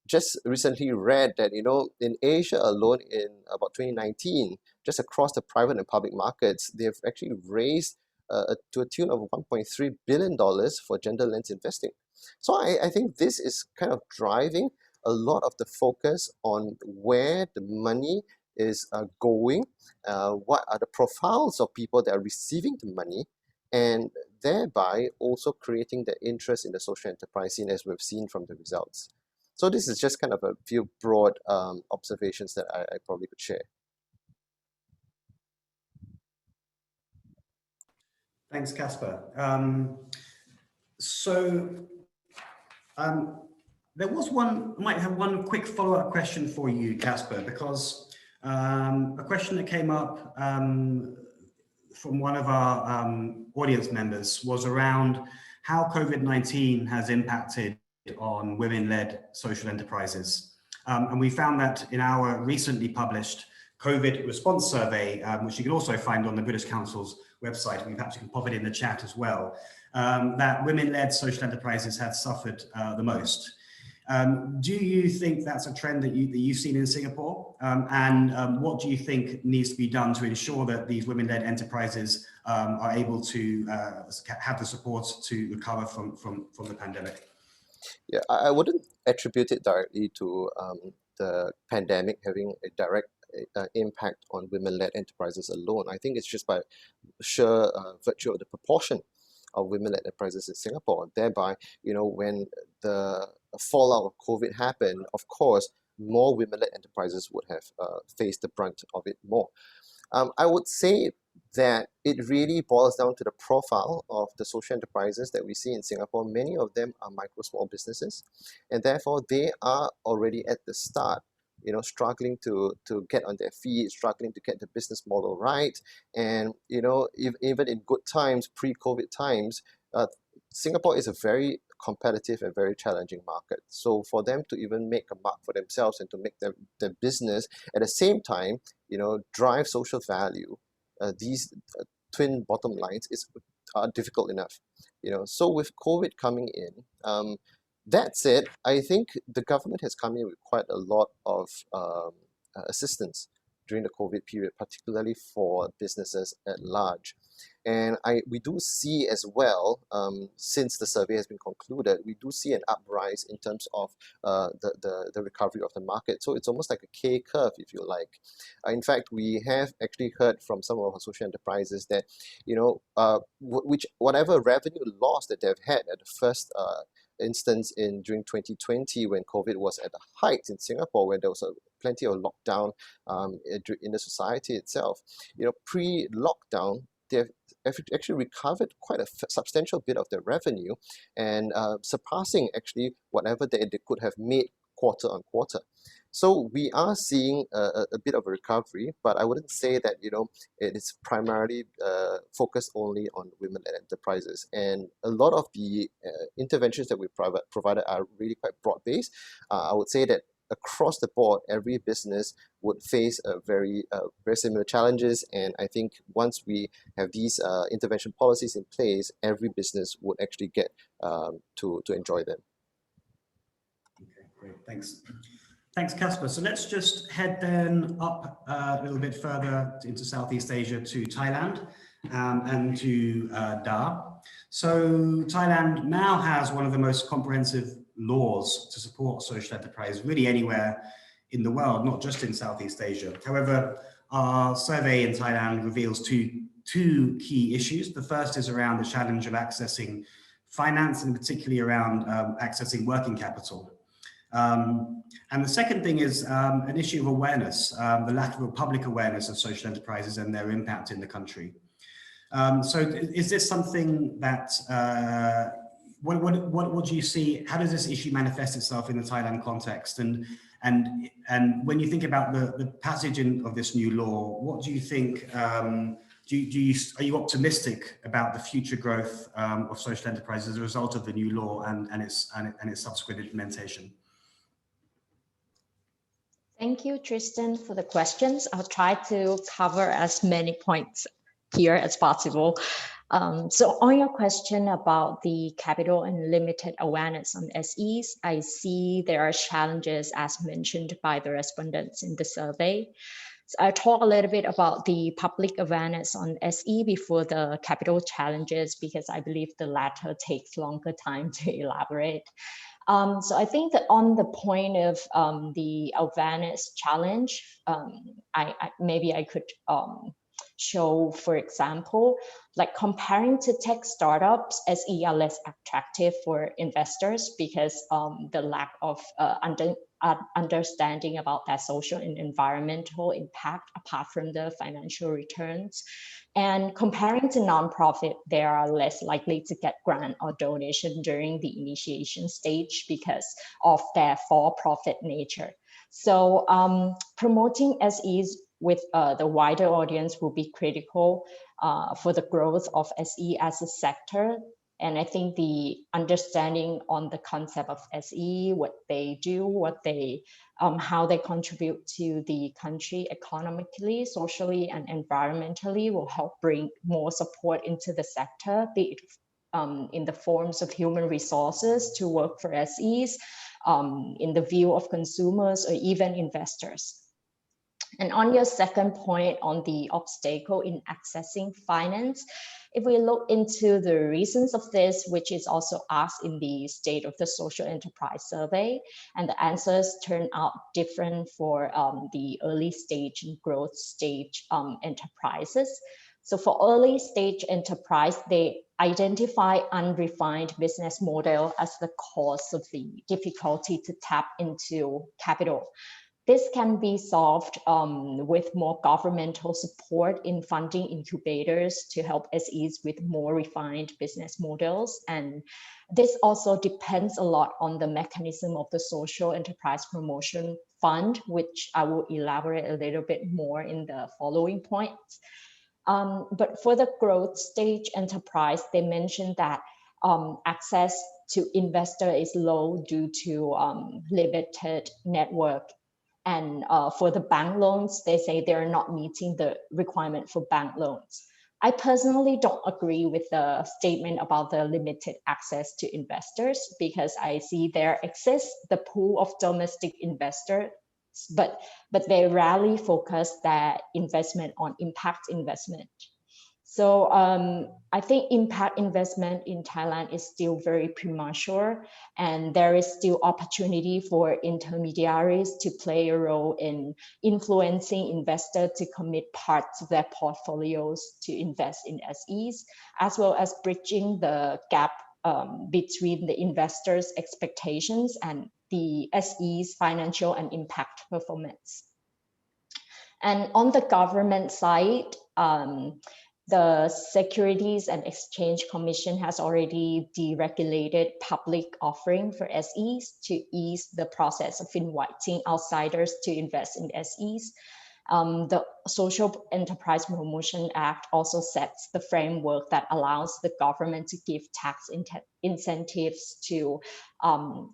just recently read that, you know, in Asia alone in about 2019, just across the private and public markets, they've actually raised to a tune of $1.3 billion for gender lens investing. So I think this is kind of driving a lot of the focus on where the money is going, what are the profiles of people that are receiving the money, and thereby also creating the interest in the social enterprise scene, as we've seen from the results. So this is just kind of a few broad observations that I probably could share. Thanks, Casper. There was one, I might have one quick follow-up question for you, Casper, because a question that came up from one of our audience members was around how COVID-19 has impacted on women-led social enterprises. And we found that in our recently published COVID response survey, which you can also find on the British Council's website, and perhaps you can pop it in the chat as well, that women-led social enterprises have suffered the most. Do you think that's a trend that you've seen in Singapore? And what do you think needs to be done to ensure that these women-led enterprises are able to have the support to recover from the pandemic? Yeah, I wouldn't attribute it directly to the pandemic having a direct impact on women-led enterprises alone. I think it's just by sheer virtue of the proportion of women-led enterprises in Singapore. Thereby, when the fallout of COVID happened, of course, more women-led enterprises would have faced the brunt of it more. I would say that it really boils down to the profile of the social enterprises that we see in Singapore. Many of them are micro small businesses, and therefore they are already at the start, struggling to get on their feet, struggling to get the business model right. And, even in good times, pre-COVID times, Singapore is a very competitive and very challenging market. So for them to even make a mark for themselves and to make their business at the same time, drive social value, these twin bottom lines are difficult enough. So with COVID coming in, that said, I think the government has come in with quite a lot of assistance during the COVID period, particularly for businesses at large. And we do see as well, since the survey has been concluded, we do see an uprise in terms of the recovery of the market. So it's almost like a K curve, if you like. In fact, we have actually heard from some of our social enterprises that, whatever revenue loss that they've had at the first instance during 2020, when COVID was at the height in Singapore, where there was plenty of lockdown in the society itself. Pre-lockdown, they've actually recovered quite a substantial bit of their revenue, and surpassing actually whatever they could have made quarter on quarter. So we are seeing a bit of a recovery, but I wouldn't say that it is primarily focused only on women-led enterprises. And a lot of the interventions that we provided are really quite broad-based. I would say that across the board, every business would face very similar challenges. And I think once we have these intervention policies in place, every business would actually get to enjoy them. Okay, great, thanks. Thanks, Casper. So let's just head then up a little bit further into Southeast Asia to Thailand and to Dar. So Thailand now has one of the most comprehensive laws to support social enterprise really anywhere in the world, not just in Southeast Asia. However, our survey in Thailand reveals two key issues. The first is around the challenge of accessing finance, and particularly around accessing working capital. And the second thing is an issue of awareness, the lack of public awareness of social enterprises and their impact in the country. So is this something that, what do you see, how does this issue manifest itself in the Thailand context? And when you think about the passage of this new law, what do you think, are you optimistic about the future growth of social enterprises as a result of the new law and its subsequent implementation? Thank you, Tristan, for the questions. I'll try to cover as many points here as possible. So on your question about the capital and limited awareness on SEs, I see there are challenges as mentioned by the respondents in the survey. So I'll talk a little bit about the public awareness on SE before the capital challenges, because I believe the latter takes longer time to elaborate. So I think that on the point of the awareness challenge, maybe I could show, for example, like comparing to tech startups, SE are less attractive for investors because the lack of understanding about their social and environmental impact apart from the financial returns. And comparing to nonprofit, they are less likely to get grant or donation during the initiation stage because of their for-profit nature. So promoting SEs with the wider audience will be critical for the growth of SE as a sector. And I think the understanding on the concept of SE, what they do, what they, how they contribute to the country economically, socially, and environmentally will help bring more support into the sector, be it in the forms of human resources to work for SEs, in the view of consumers or even investors. And on your second point on the obstacle in accessing finance, if we look into the reasons of this, which is also asked in the State of the Social Enterprise Survey, and the answers turn out different for the early stage and growth stage enterprises. So for early stage enterprise, they identify unrefined business model as the cause of the difficulty to tap into capital. This can be solved with more governmental support in funding incubators to help SEs with more refined business models. And this also depends a lot on the mechanism of the Social Enterprise Promotion Fund, which I will elaborate a little bit more in the following points. But for the growth stage enterprise, they mentioned that access to investor is low due to limited network. And for the bank loans, they say they're not meeting the requirement for bank loans. I personally don't agree with the statement about the limited access to investors because I see there exists the pool of domestic investors, but they rarely focus their investment on impact investment. So I think impact investment in Thailand is still very premature, and there is still opportunity for intermediaries to play a role in influencing investors to commit parts of their portfolios to invest in SEs, as well as bridging the gap between the investors' expectations and the SE's financial and impact performance. And on the government side, the Securities and Exchange Commission has already deregulated public offering for SEs to ease the process of inviting outsiders to invest in SEs. The Social Enterprise Promotion Act also sets the framework that allows the government to give tax incentives to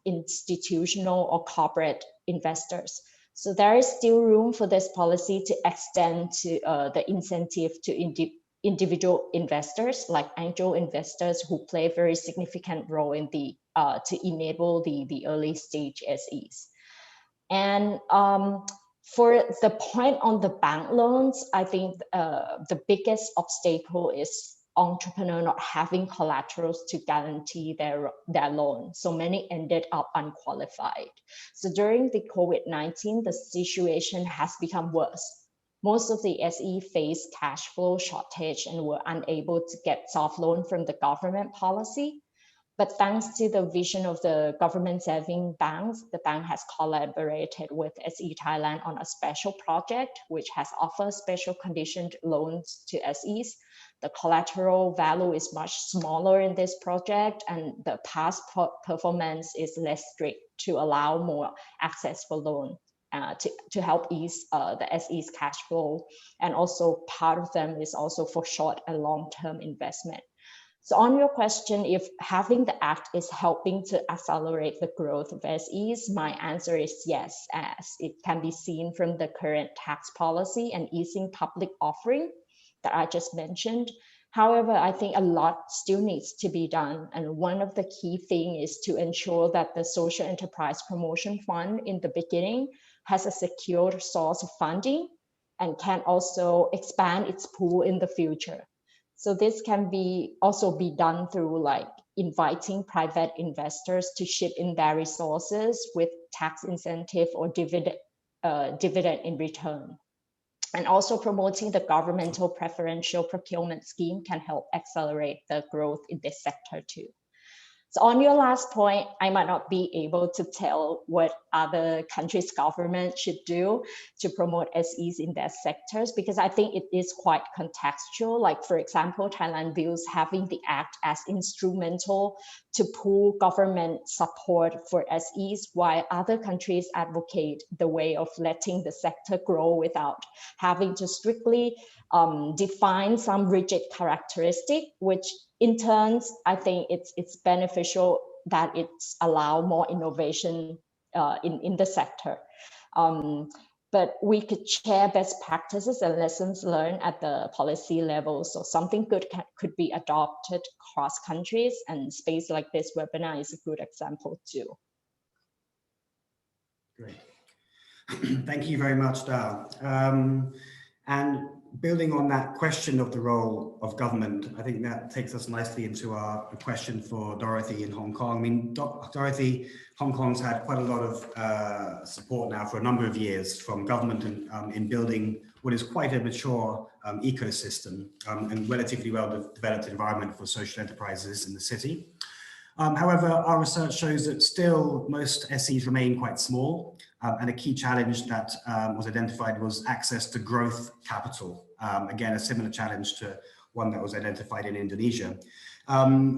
institutional or corporate investors. So there is still room for this policy to extend to the incentive to individual investors like angel investors who play a very significant role in the to enable the early stage SEs. And for the point on the bank loans, I think the biggest obstacle is entrepreneur not having collaterals to guarantee their loan. So many ended up unqualified. So during the COVID-19, the situation has become worse. Most of the SE faced cash flow shortage and were unable to get soft loan from the government policy. But thanks to the vision of the government saving banks, the bank has collaborated with SE Thailand on a special project, which has offered special conditioned loans to SEs. The collateral value is much smaller in this project, and the past performance is less strict to allow more access for loan. To help ease the SE's cash flow. And also part of them is also for short and long-term investment. So on your question, if having the act is helping to accelerate the growth of SEs, my answer is yes, as it can be seen from the current tax policy and easing public offering that I just mentioned. However, I think a lot still needs to be done. And one of the key things is to ensure that the Social Enterprise Promotion Fund in the beginning has a secure source of funding and can also expand its pool in the future. So this can also be done through like inviting private investors to chip in their resources with tax incentive or dividend in return. And also promoting the governmental preferential procurement scheme can help accelerate the growth in this sector too. So on your last point, I might not be able to tell what other countries' government should do to promote SEs in their sectors, because I think it is quite contextual. Like, for example, Thailand views having the act as instrumental to pull government support for SEs, while other countries advocate the way of letting the sector grow without having to strictly define some rigid characteristic, which in turns, I think it's beneficial that it's allow more innovation in the sector. But we could share best practices and lessons learned at the policy level. So something good could be adopted across countries, and space like this webinar is a good example too. Great. Thank you very much, Da. And building on that question of the role of government, I think that takes us nicely into our question for Dorothy in Hong Kong. I mean, Dorothy, Hong Kong's had quite a lot of support now for a number of years from government in building what is quite a mature ecosystem and relatively well-developed environment for social enterprises in the city. However, our research shows that still most SEs remain quite small, and a key challenge that was identified was access to growth capital. Again, a similar challenge to one that was identified in Indonesia.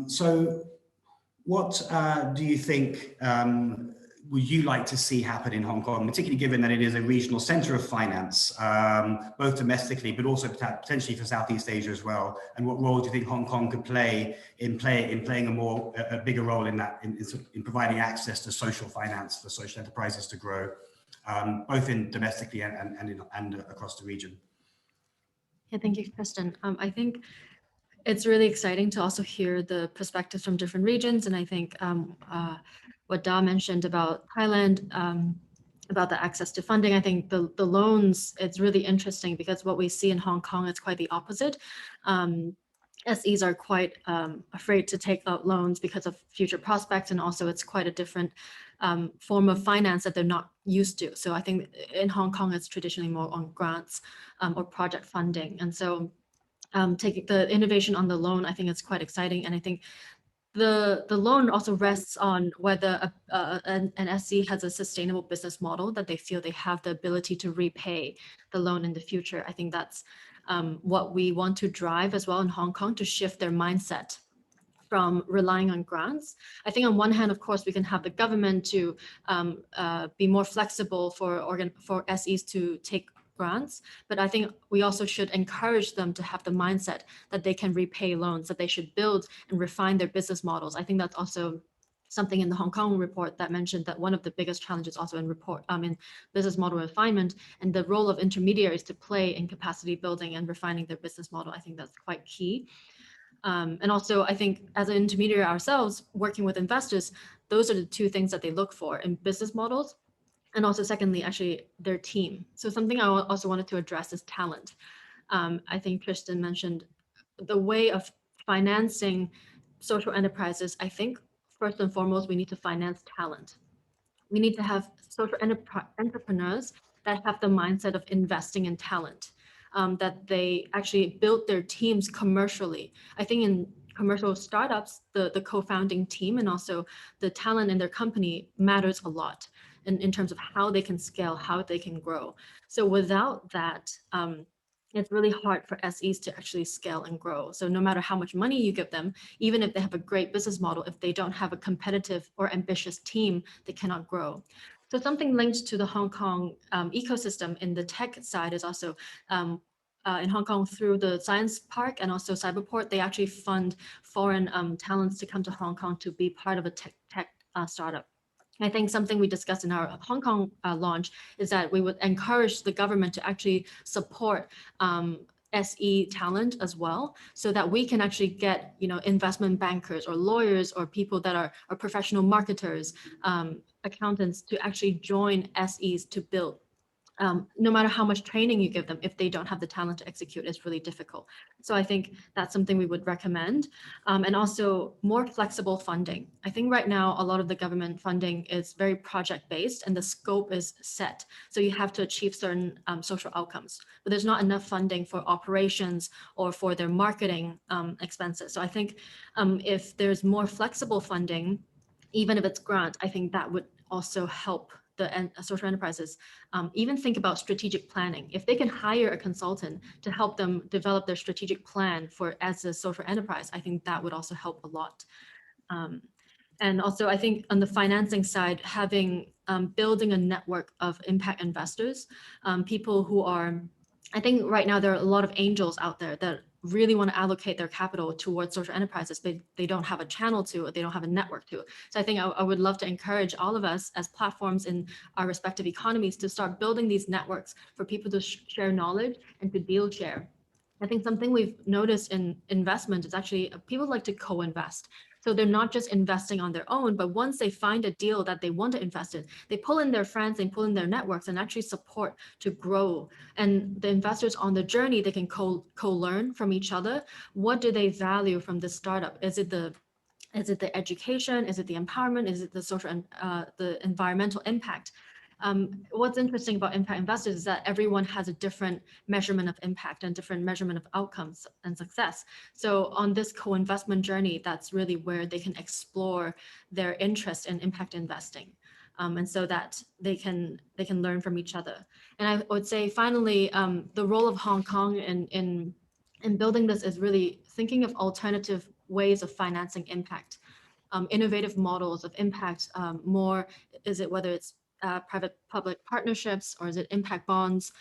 So what do you think would you like to see happen in Hong Kong, particularly given that it is a regional center of finance, both domestically, but also potentially for Southeast Asia as well? And what role do you think Hong Kong could play in playing a bigger role in that, in providing access to social finance for social enterprises to grow, both in domestically and across the region? Yeah, thank you, Kristen. I think it's really exciting to also hear the perspectives from different regions. And I think what Da mentioned about Thailand, about the access to funding, I think the loans, it's really interesting because what we see in Hong Kong is quite the opposite. SEs are quite afraid to take out loans because of future prospects, and also it's quite a different form of finance that they're not used to. So I think in Hong Kong, it's traditionally more on grants or project funding. And so taking the innovation on the loan, I think it's quite exciting. And I think the loan also rests on whether an SE has a sustainable business model that they feel they have the ability to repay the loan in the future. I think that's what we want to drive as well in Hong Kong, to shift their mindset from relying on grants. I think on one hand, of course, we can have the government to be more flexible for SEs to take grants, but I think we also should encourage them to have the mindset that they can repay loans, that they should build and refine their business models. I think that's also something in the Hong Kong report that mentioned that one of the biggest challenges also in business model refinement and the role of intermediaries to play in capacity building and refining their business model. I think that's quite key. And also, I think as an intermediary ourselves, working with investors, those are the two things that they look for in business models. And also secondly, actually their team. So something I also wanted to address is talent. I think Tristan mentioned the way of financing social enterprises. I think first and foremost, we need to finance talent. We need to have social entrepreneurs that have the mindset of investing in talent, that they actually build their teams commercially. I think in commercial startups, the co-founding team and also the talent in their company matters a lot in terms of how they can scale, how they can grow. So without that, it's really hard for SEs to actually scale and grow. So no matter how much money you give them, even if they have a great business model, if they don't have a competitive or ambitious team, they cannot grow. So something linked to the Hong Kong ecosystem in the tech side is also in Hong Kong through the Science Park and also Cyberport, they actually fund foreign talents to come to Hong Kong to be part of a tech startup. I think something we discussed in our Hong Kong launch is that we would encourage the government to actually support SE talent as well, so that we can actually get, investment bankers or lawyers or people that are professional marketers, accountants to actually join SEs to build no matter how much training you give them, if they don't have the talent to execute, it's really difficult. So I think that's something we would recommend. And also more flexible funding. I think right now, a lot of the government funding is very project-based and the scope is set. So you have to achieve certain social outcomes, but there's not enough funding for operations or for their marketing expenses. So I think if there's more flexible funding, even if it's grant, I think that would also help the social enterprises even think about strategic planning. If they can hire a consultant to help them develop their strategic plan for as a social enterprise, I think that would also help a lot. And also, I think on the financing side, having building a network of impact investors, people who are, I think right now there are a lot of angels out there that really want to allocate their capital towards social enterprises, but they don't have a channel to, they don't have a network to. So I think I would love to encourage all of us as platforms in our respective economies to start building these networks for people to share knowledge and to deal share. I think something we've noticed in investment is actually people like to co-invest. So they're not just investing on their own, but once they find a deal that they want to invest in, they pull in their friends, they pull in their networks and actually support to grow. And the investors on the journey, they can co-learn from each other. What do they value from this startup? Is it the education? Is it the empowerment? Is it the social and the environmental impact? What's interesting about impact investors is that everyone has a different measurement of impact and different measurement of outcomes and success. So on this co-investment journey, that's really where they can explore their interest in impact investing. And so that they can learn from each other. And I would say finally, the role of Hong Kong in building this is really thinking of alternative ways of financing impact, innovative models of impact, whether it's private-public partnerships, or is it impact bonds,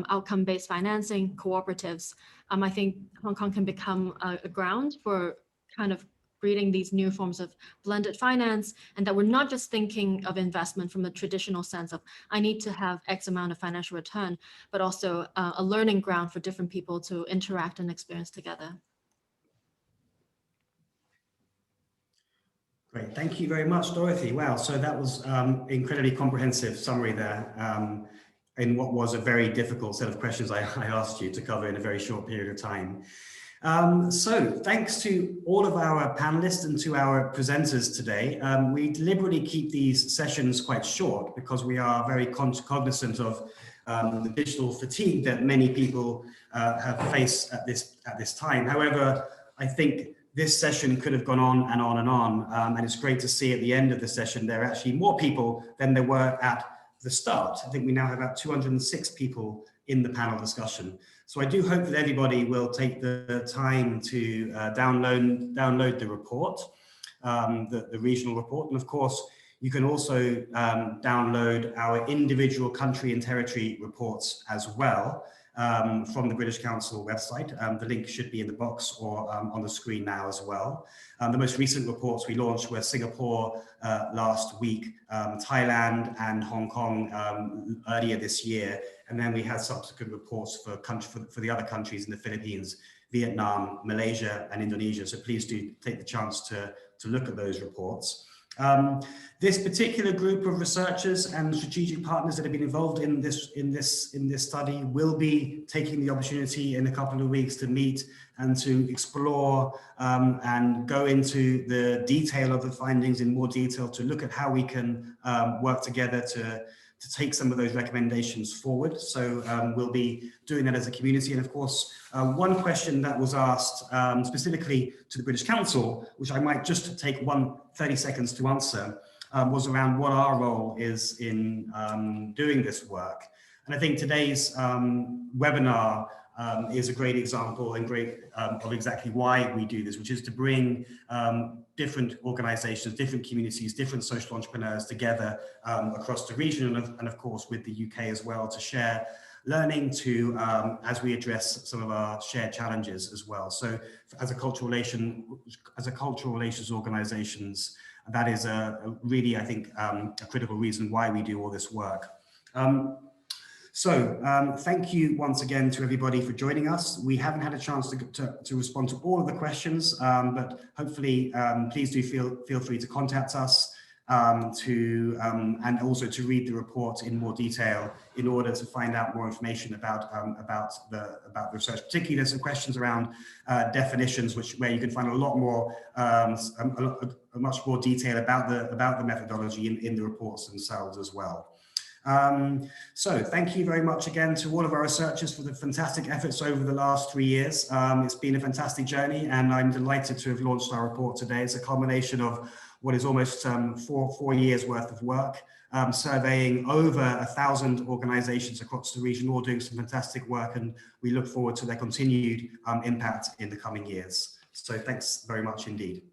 outcome-based financing, cooperatives? I think Hong Kong can become a ground for kind of creating these new forms of blended finance, and that we're not just thinking of investment from the traditional sense of, I need to have X amount of financial return, but also a learning ground for different people to interact and experience together. Great, thank you very much, Dorothy. Wow, so that was incredibly comprehensive summary there in what was a very difficult set of questions I asked you to cover in a very short period of time. So thanks to all of our panelists and to our presenters today. We deliberately keep these sessions quite short because we are very cognizant of the digital fatigue that many people have faced at this time. However, I think this session could have gone on and on and on, and it's great to see at the end of the session there are actually more people than there were at the start. I think we now have about 206 people in the panel discussion. So I do hope that everybody will take the time to download the report, the regional report, and of course you can also download our individual country and territory reports as well. From the British Council website. The link should be in the box or on the screen now as well. The most recent reports we launched were Singapore last week, Thailand and Hong Kong earlier this year. And then we had subsequent reports for the other countries in the Philippines, Vietnam, Malaysia and Indonesia. So please do take the chance to look at those reports. This particular group of researchers and strategic partners that have been involved in this study will be taking the opportunity in a couple of weeks to meet and to explore and go into the detail of the findings in more detail, to look at how we can work together to take some of those recommendations forward. So we'll be doing that as a community. And of course, one question that was asked specifically to the British Council, which I might just take 30 seconds to answer, was around what our role is in doing this work. And I think today's webinar is a great example and great of exactly why we do this, which is to bring different organizations, different communities, different social entrepreneurs together across the region and of course with the UK as well, to share learning as we address some of our shared challenges as well. So as a cultural relations organizations, that is really, I think, a critical reason why we do all this work. Thank you once again to everybody for joining us. We haven't had a chance to respond to all of the questions, but hopefully please do feel free to contact us. and also to read the report in more detail in order to find out more information about the research. Particularly, there's some questions around definitions, where you can find a lot more, much more detail about the methodology in the reports themselves as well. So thank you very much again to all of our researchers for the fantastic efforts over the last 3 years. It's been a fantastic journey, and I'm delighted to have launched our report today. It's a culmination of what is almost four years worth of work, surveying over 1,000 organizations across the region, all doing some fantastic work, and we look forward to their continued impact in the coming years. So thanks very much indeed.